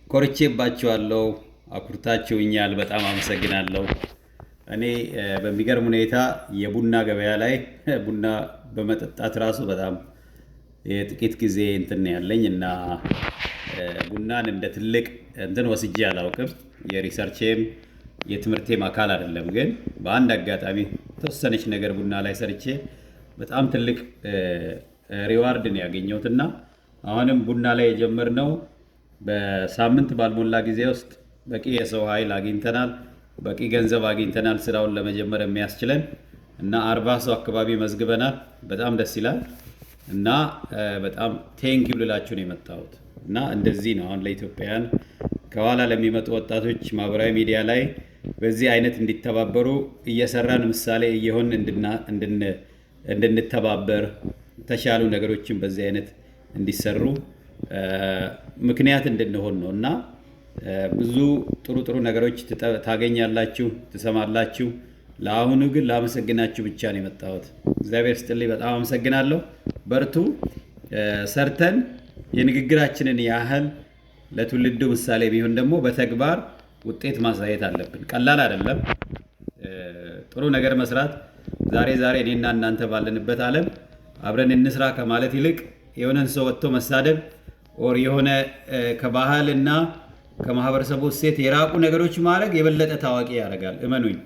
ኮርቼባችኋለሁ፣ አኩርታችሁኛል። በጣም አመሰግናለሁ። እኔ በሚገርም ሁኔታ የቡና ገበያ ላይ ቡና በመጠጣት ራሱ በጣም የጥቂት ጊዜ እንትን ያለኝ እና ቡናን እንደ ትልቅ እንትን ወስጄ አላውቅም። የሪሰርቼም የትምህርቴም አካል አይደለም። ግን በአንድ አጋጣሚ ተወሰነች ነገር ቡና ላይ ሰርቼ በጣም ትልቅ ሪዋርድ ነው ያገኘሁት እና አሁንም ቡና ላይ የጀመርነው በሳምንት ባልሞላ ጊዜ ውስጥ በቂ የሰው ኃይል አግኝተናል፣ በቂ ገንዘብ አግኝተናል ስራውን ለመጀመር የሚያስችለን እና 40 ሰው አካባቢ መዝግበናል። በጣም ደስ ይላል እና በጣም ቴንኪው ልላችሁ ነው የመጣሁት እና እንደዚህ ነው አሁን ለኢትዮጵያውያን ከኋላ ለሚመጡ ወጣቶች ማህበራዊ ሚዲያ ላይ በዚህ አይነት እንዲተባበሩ እየሰራን ምሳሌ እየሆን እንድንተባበር ተሻሉ ነገሮችን በዚህ አይነት እንዲሰሩ ምክንያት እንድንሆን ነው እና ብዙ ጥሩ ጥሩ ነገሮች ታገኛላችሁ፣ ትሰማላችሁ። ለአሁኑ ግን ላመሰግናችሁ ብቻ ነው የመጣሁት። እግዚአብሔር ስጥልኝ። በጣም አመሰግናለሁ። በርቱ። ሰርተን የንግግራችንን ያህል ለትውልዱ ምሳሌ ቢሆን ደግሞ በተግባር ውጤት ማሳየት አለብን። ቀላል አይደለም ጥሩ ነገር መስራት። ዛሬ እኔና እናንተ ባለንበት ዓለም አብረን እንስራ ከማለት ይልቅ የሆነን ሰው ወጥቶ መሳደብ ኦር የሆነ ከባህልና ከማህበረሰቡ እሴት የራቁ ነገሮች ማድረግ የበለጠ ታዋቂ ያደርጋል። እመኑኝ።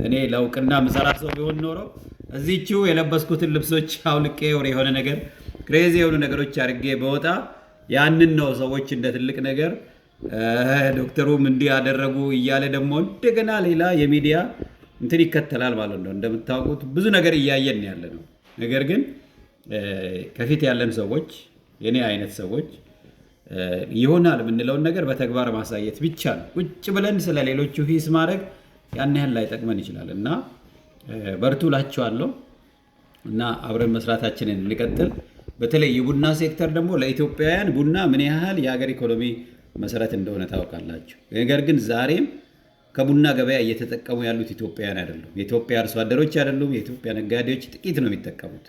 እኔ ለውቅና ምሰራ ሰው ቢሆን ኖሮ እዚህችው የለበስኩትን ልብሶች አውልቄ ወር የሆነ ነገር ክሬዚ የሆኑ ነገሮች አድርጌ በወጣ ያንን ነው ሰዎች እንደ ትልቅ ነገር ዶክተሩም እንዲህ ያደረጉ እያለ ደግሞ እንደገና ሌላ የሚዲያ እንትን ይከተላል ማለት ነው። እንደምታውቁት ብዙ ነገር እያየን ያለ ነው። ነገር ግን ከፊት ያለን ሰዎች የኔ አይነት ሰዎች ይሆናል የምንለውን ነገር በተግባር ማሳየት ብቻ ነው። ቁጭ ብለን ስለ ሌሎቹ ሂስ ማድረግ ያን ያህል ላይጠቅመን ይችላል እና በርቱ እላችኋለሁ እና አብረን መስራታችንን እንቀጥል። በተለይ የቡና ሴክተር ደግሞ ለኢትዮጵያውያን ቡና ምን ያህል የሀገር ኢኮኖሚ መሰረት እንደሆነ ታውቃላችሁ። ነገር ግን ዛሬም ከቡና ገበያ እየተጠቀሙ ያሉት ኢትዮጵያውያን አይደሉም። የኢትዮጵያ አርሶ አደሮች አይደሉም። የኢትዮጵያ ነጋዴዎች ጥቂት ነው የሚጠቀሙት።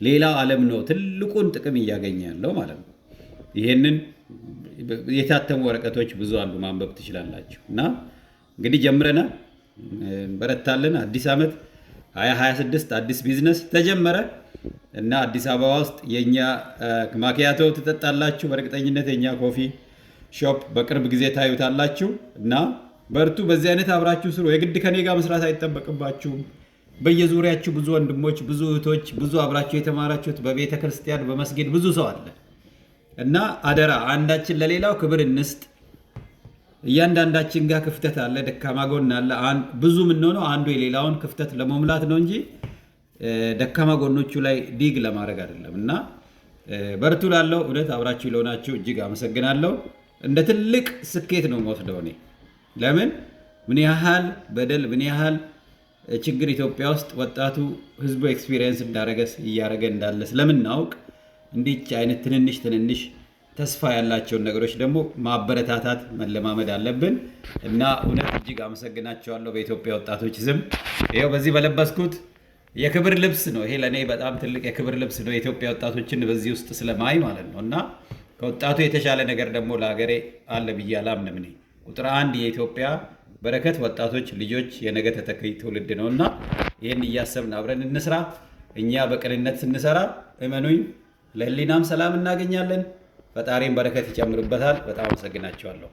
ሌላው ዓለም ነው ትልቁን ጥቅም እያገኘ ያለው ማለት ነው። ይሄንን የታተሙ ወረቀቶች ብዙ አሉ፣ ማንበብ ትችላላችሁ። እና እንግዲህ ጀምረናል፣ እንበረታለን። አዲስ ዓመት 2026 አዲስ ቢዝነስ ተጀመረ እና አዲስ አበባ ውስጥ የኛ ማኪያቶ ትጠጣላችሁ። በእርግጠኝነት የኛ ኮፊ ሾፕ በቅርብ ጊዜ ታዩታላችሁ እና በርቱ። በዚህ አይነት አብራችሁ ስሩ። የግድ ከኔ ጋር መስራት አይጠበቅባችሁም። በየዙሪያችሁ ብዙ ወንድሞች፣ ብዙ እህቶች፣ ብዙ አብራችሁ የተማራችሁት በቤተ ክርስቲያን በመስጊድ ብዙ ሰው አለ እና አደራ አንዳችን ለሌላው ክብር እንስጥ። እያንዳንዳችን ጋር ክፍተት አለ፣ ደካማ ጎን አለ። ብዙ የምንሆነው አንዱ የሌላውን ክፍተት ለመሙላት ነው እንጂ ደካማ ጎኖቹ ላይ ዲግ ለማድረግ አይደለም። እና በርቱ ላለው እውነት አብራችሁ ለሆናችሁ እጅግ አመሰግናለሁ። እንደ ትልቅ ስኬት ነው የምወስደው እኔ። ለምን ምን ያህል በደል ምን ያህል ችግር ኢትዮጵያ ውስጥ ወጣቱ ህዝቡ ኤክስፒሪየንስ እያደረገ እንዳለ ስለምናውቅ እንዲች አይነት ትንንሽ ተስፋ ያላቸውን ነገሮች ደግሞ ማበረታታት መለማመድ አለብን እና እውነት እጅግ አመሰግናቸዋለሁ በኢትዮጵያ ወጣቶች ስም። ይኸው በዚህ በለበስኩት የክብር ልብስ ነው። ይሄ ለእኔ በጣም ትልቅ የክብር ልብስ ነው፣ የኢትዮጵያ ወጣቶችን በዚህ ውስጥ ስለማይ ማለት ነው። እና ከወጣቱ የተሻለ ነገር ደግሞ ለሀገሬ አለ ብዬ አላምንም። እኔ ቁጥር 1 የኢትዮጵያ በረከት ወጣቶች ልጆች የነገ ተተኪ ትውልድ ነው እና ይህን እያሰብን አብረን እንስራ። እኛ በቅንነት ስንሰራ እመኑኝ ለህሊናም ሰላም እናገኛለን፣ ፈጣሪም በረከት ይጨምርበታል። በጣም አመሰግናቸዋለሁ።